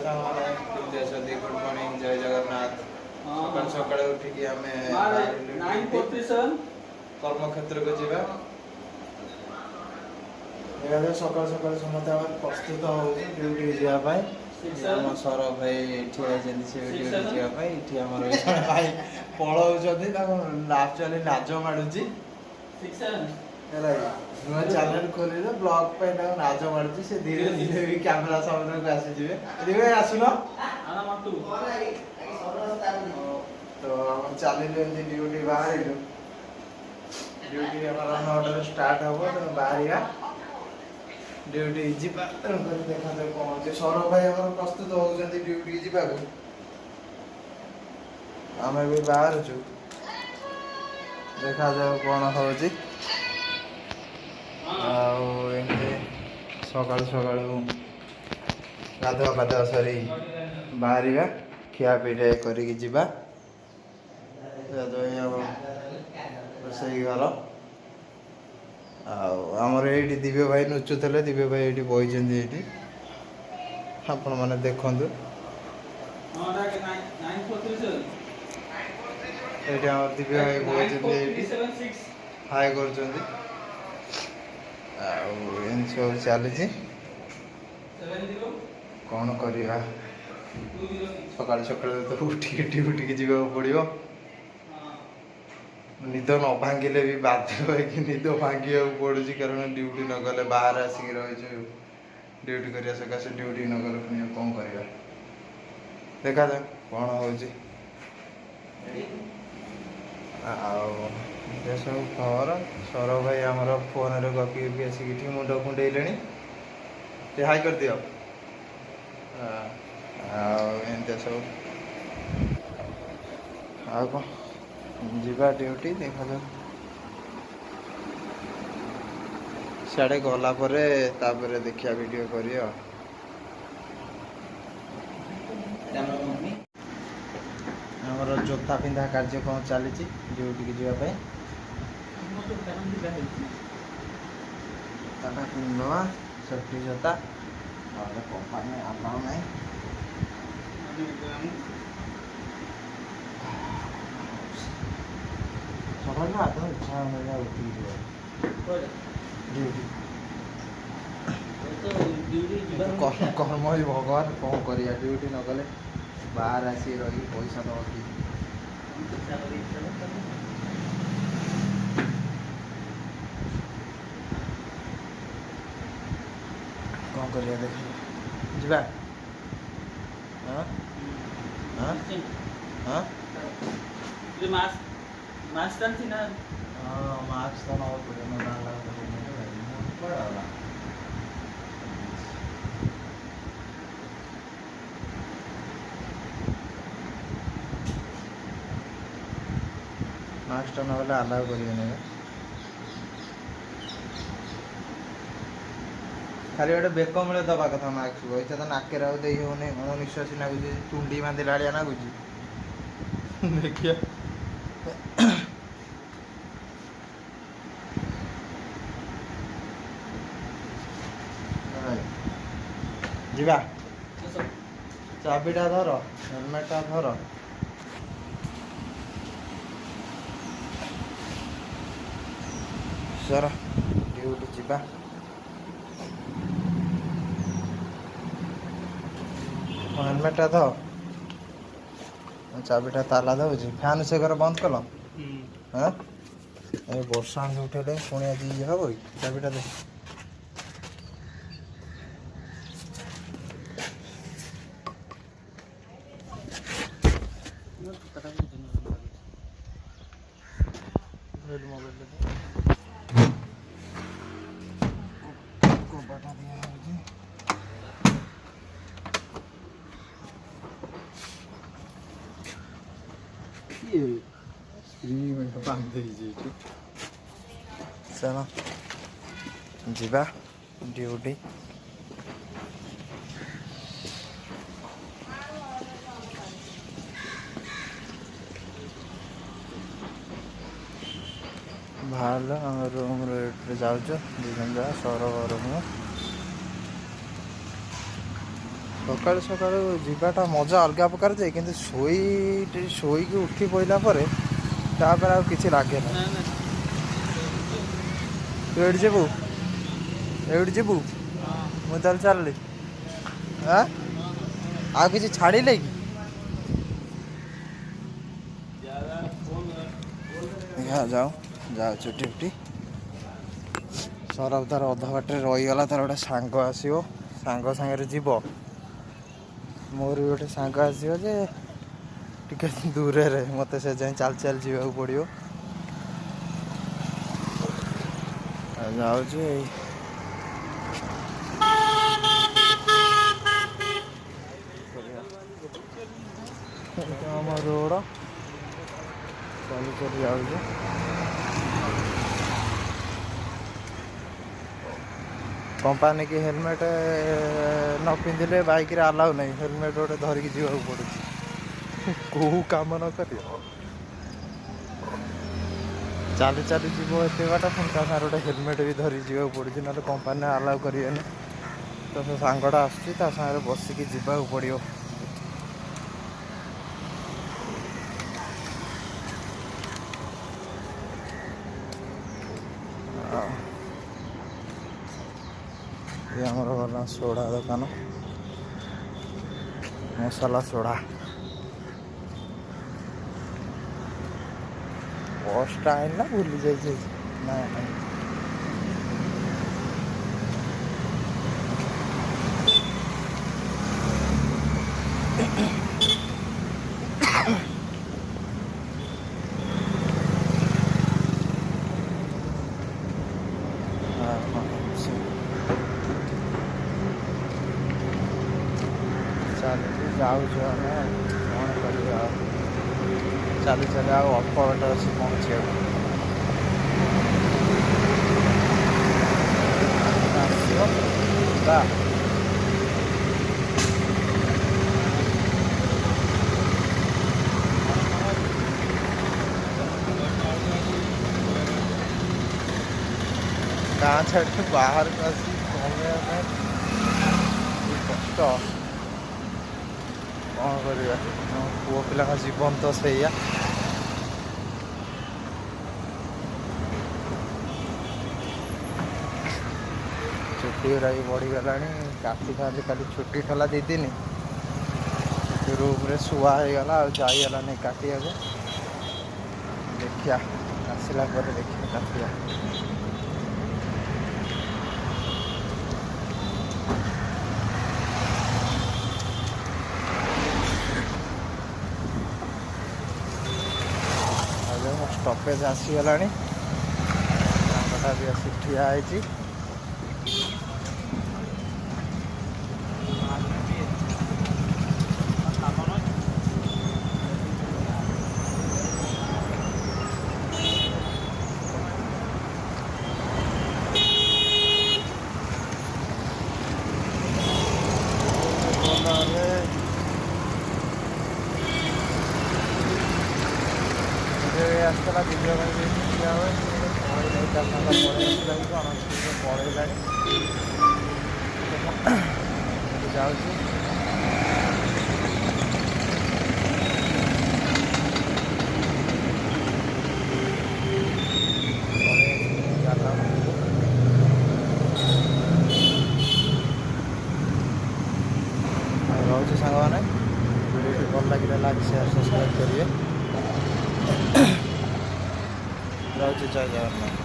सामने केमती अछंती good morning जय जगन्नाथ सकाल सकाल उठिकी आमे 947 कर्म क्षेत्र को जीवा एगादे सकाल सकाल समस्त प्रस्तुत होउची ड्यूटी जीवा पाई हम सर भाई ठिया जंदी से ड्यूटी जीवा पाई इठी हमर भाई पळौचंदी ताको एक्चुअली लाज माडुची 67 ହେଲା ନୂଆ ଚ୍ୟାନେଲ ଖୋଲିଲେ ବ୍ଲଗ ପାଇଁ ତାଙ୍କୁ ନାଜ ମାଡୁଛି ସେ ଧୀରେ ଧୀରେ ବି କ୍ୟାମେରା ସାମ୍ନାକୁ ଆସିଯିବେ ଦିବେ ଆସୁନ ତ ଆମେ ଚାଲିଲୁ ଏମିତି ଡ୍ୟୁଟି ବାହାରିଲୁ ଡ୍ୟୁଟି ଆମର 9ଟାରେ ଷ୍ଟାର୍ଟ ହବ ତେଣୁ ବାହାରିବା ଡ୍ୟୁଟି ଯିବା ତେଣୁକରି ଦେଖାଯାଉ କ'ଣ ହେଉଛି ସୌରଭ ଭାଇ ଆମର ପ୍ରସ୍ତୁତ ହେଉଛନ୍ତି ଡ୍ୟୁଟି ଯିବାକୁ ଆମେ ବି ବାହାରୁଛୁ ଦେଖାଯାଉ କ'ଣ ହେଉଛି ଆଉ ଏମିତି ସକାଳୁ ସକାଳୁ ଗାଧୁଆ ପାଧୁଆ ସରି ବାହାରିବା ଖିଆପିଆ କରିକି ଯିବା ରୋଷେଇ ଘର ଆଉ ଆମର ଏଇଠି ଦିବ୍ୟ ଭାଇ ନୁଚୁଥିଲେ ଦିବ୍ୟ ଭାଇ ଏଇଠି ବଇଛନ୍ତି ଏଇଠି ଆପଣମାନେ ଦେଖନ୍ତୁ ଏଇଠି ଆମର ଦିବ୍ୟ ଭାଇ ବଇଛନ୍ତି ଏଇଠି ହାଇ କରୁଛନ୍ତି ଆଉ ଏମିତି ସବୁ ଚାଲିଛି କ'ଣ କରିବା ସକାଳୁ ସକାଳୁ ତ ଉଠିକି ଯିବାକୁ ପଡ଼ିବ ନିଦ ନ ଭାଙ୍ଗିଲେ ବି ବାଧ୍ୟ ହୋଇକି ନିଦ ଭାଙ୍ଗିବାକୁ ପଡ଼ୁଛି କାରଣ ଡ୍ୟୁଟି ନ ଗଲେ ବାହାରେ ଆସିକି ରହିଛୁ ଡ୍ୟୁଟି କରିବା ସକାଶେ ଡ୍ୟୁଟି ନ ଗଲେ ପୁଣି କ'ଣ କରିବା ଦେଖାଯାଉ କ'ଣ ହେଉଛି ଆଉ ଏସବୁ ଖବର ସୌରଭ ଭାଇ ଆମର ଫୋନରେ ଗପି ଗପି ଆସିକି ଏଠି ମୁଣ୍ଡ କୁଣ୍ଡେଇଲେଣି ଟିକେ ହାଇ କରିଦିଅ ଆଉ ଏମିତିଆ ସବୁ ଆଉ କ'ଣ ଯିବା ଡ୍ୟୁଟି ଦେଖାଯାଉ ସିଆଡ଼େ ଗଲା ପରେ ତାପରେ ଦେଖିବା ଭିଡ଼ିଓ କରିବା ଆମର ଜୋତା ପିନ୍ଧା କାର୍ଯ୍ୟକ୍ରମ ଚାଲିଛି ଡ୍ୟୁଟିକି ଯିବା ପାଇଁ ଜୋତାଟା ପିନ୍ଧିଦେବା ସେଫ୍ଟି ଜୋତା ନହେଲେ କମ୍ପାନୀ ଆଲାଉ ନାହିଁ ସକାଳୁ ଆଦୌ ଇଚ୍ଛା ହେଉନି ଉଠିକି ଯିବ ଡ୍ୟୁଟି କର୍ମ ହିଁ ଭଗବାନ କ'ଣ କରିବା ଡ୍ୟୁଟି ନ ଗଲେ ବାହାରେ ଆସିକି ରହିକି ପଇସା ଦେବ କି କ'ଣ କରିବା ଦେଖିବା ଯିବା ହଁ ହଁ ହଁ ମାସ୍କ ଆଣିଛି ନା ହଁ ମାସ୍କ ତ ନେବାକୁ ପଡ଼ିବ ନା ମାସ୍କଟା ନହେଲେ ଆଲାଉ କରିବେନି ଖାଲି ଗୋଟେ ବେକ ମୂଳେ ଦେବା କଥା ମାସ୍କ ପଇସା ତ ନାକରେ ଆଉ ଦେଇ ହେଉନି ଅଣନିଶ୍ୱାସୀ ଲାଗୁଛି ତୁଣ୍ଡି ବାନ୍ଧିଲା ଭଳିଆ ଲାଗୁଛି ଦେଖିବା ଯିବା ଚାବିଟା ଧର ହେଲମେଟଟା ଧର ସର ଡ୍ୟୁଟି ଯିବା हेलमेटा ध चाबिटा ताला दौची फैन से घर बंद कल हाँ ए वर्षा उठेले पुणी आज ये हम कि चाबिटा दे चलो जीवा ड्यूटी बाहर रूम जाऊँ दुजन जा सौरभ रूम ସକାଳୁ ସକାଳୁ ଯିବାଟା ମଜା ଅଲଗା ପ୍ରକାର ଯେ, କିନ୍ତୁ ଶୋଇକି ଉଠି ପଇଲା ପରେ ତାପରେ ଆଉ କିଛି ଲାଗେ ନା। ନା ନା ତୁ ଏଇଠି ଯିବୁ, ଏଇଠି ଯିବୁ, ହଁ ମୁଁ ତାହେଲେ ଚାଲିଲି। ଆଁ ହଁ ଆଉ କିଛି ଛାଡ଼ିଲେ କି? ज़्यादा फोन ଯାଉଛୁ ଡ୍ୟୁଟି। ସୌରଭ ତାର ଅଧା ବାଟରେ ରହିଗଲା, ତାର ଗୋଟେ ସାଙ୍ଗ ଆସିବ, ସାଙ୍ଗ ସାଙ୍ଗରେ ଯିବ। ମୋର ବି ଗୋଟେ ସାଙ୍ଗ ଆସିବ ଯେ ଟିକେ ଦୂରରେ, ମୋତେ ସେ ଯାଏଁ ଚାଲି ଚାଲି ଯିବାକୁ ପଡ଼ିବ। ଆଉ ଯାଉଛି ଏଇ ଆମ ରୋଡ଼ ଚାଲି ଚାଲି ଯାଉଛି। କମ୍ପାନୀ କି ହେଲମେଟ୍ ନ ପିନ୍ଧିଲେ ବାଇକ୍ରେ ଆଲାଉ ନାହିଁ, ହେଲମେଟ୍ ଗୋଟେ ଧରିକି ଯିବାକୁ ପଡ଼ୁଛି। କେଉଁ କାମ ନ କରିବ, ଚାଲି ଚାଲି ଯିବ ଏତେ ବାଟ, ପୁଣି ତା ସାଙ୍ଗରେ ଗୋଟେ ହେଲମେଟ୍ ବି ଧରିକି ଯିବାକୁ ପଡ଼ୁଛି, ନହେଲେ କମ୍ପାନୀରେ ଆଲାଉ କରିବେନି। ତ ସେ ସାଙ୍ଗଟା ଆସୁଛି, ତା ସାଙ୍ଗରେ ବସିକି ଯିବାକୁ ପଡ଼ିବ। ଇଏ ଆମର ଗଲା ସୋଡ଼ା ଦୋକାନ, ମସଲା ସୋଡ଼ା। ପର୍ସଟା ଆଣିଲା, ଭୁଲି ଯାଇଛି। ନାଇଁ ଚାଲିକି ଯାଉଛୁ ଆମେ, କ'ଣ କରିବା ଆଉ। ଚାଲି ଚାଲି ଆଉ ଅଳ୍ପ ବାଟ ଅଛି ପହଞ୍ଚିବାକୁ। ଆସିବ ଯିବା। ଗାଁ ଛାଡ଼ି ବାହାରକୁ ଆସି କମେଇବା ପାଇଁ କଷ୍ଟ। କ'ଣ କରିବା, ପୁଅ ପିଲାଙ୍କ ଜୀବନ ତ ସେଇଆ। ଛୁଟି ଗୁଡ଼ା ବି ବଢ଼ିଗଲାଣି। କାଟିଥାନ୍ତି, କାଲି ଛୁଟି ଥିଲା 2 ଦିନ, ରୁମ୍ରେ ଶୁଆ ହେଇଗଲା, ଆଉ ଯାଇ ହେଲାନି କାଟିବାକୁ। ଦେଖିବା ଆସିଲା ପରେ ଦେଖିବା କାଟିବା। ମୋ ଷ୍ଟପେଜ୍ ଆସିଗଲାଣି, ସାଙ୍ଗଟା ବି ଆସି ଠିଆ ହେଇଛି। ଆସିଥିଲା ଭିଡ଼ିଓ ପାଇଁ ବି ଠିଆ ହୁଏ, ପଳେଇଲାଣି, ତା ସାଙ୍ଗ ପଳେଇ ଆସିଲା କି କ'ଣ, ପଳେଇଲାଣି। ଯାଉଛି ରହୁଛି ସାଙ୍ଗମାନେ। ଭିଡ଼ିଓଟି ଭଲ ଲାଗିଲେ ଲାଇକ୍ ସେୟାର ସବସ୍କ୍ରାଇବ୍ କରିବେ। ରହୁଛି, ଜୟ ଜଗନ୍ନାଥ।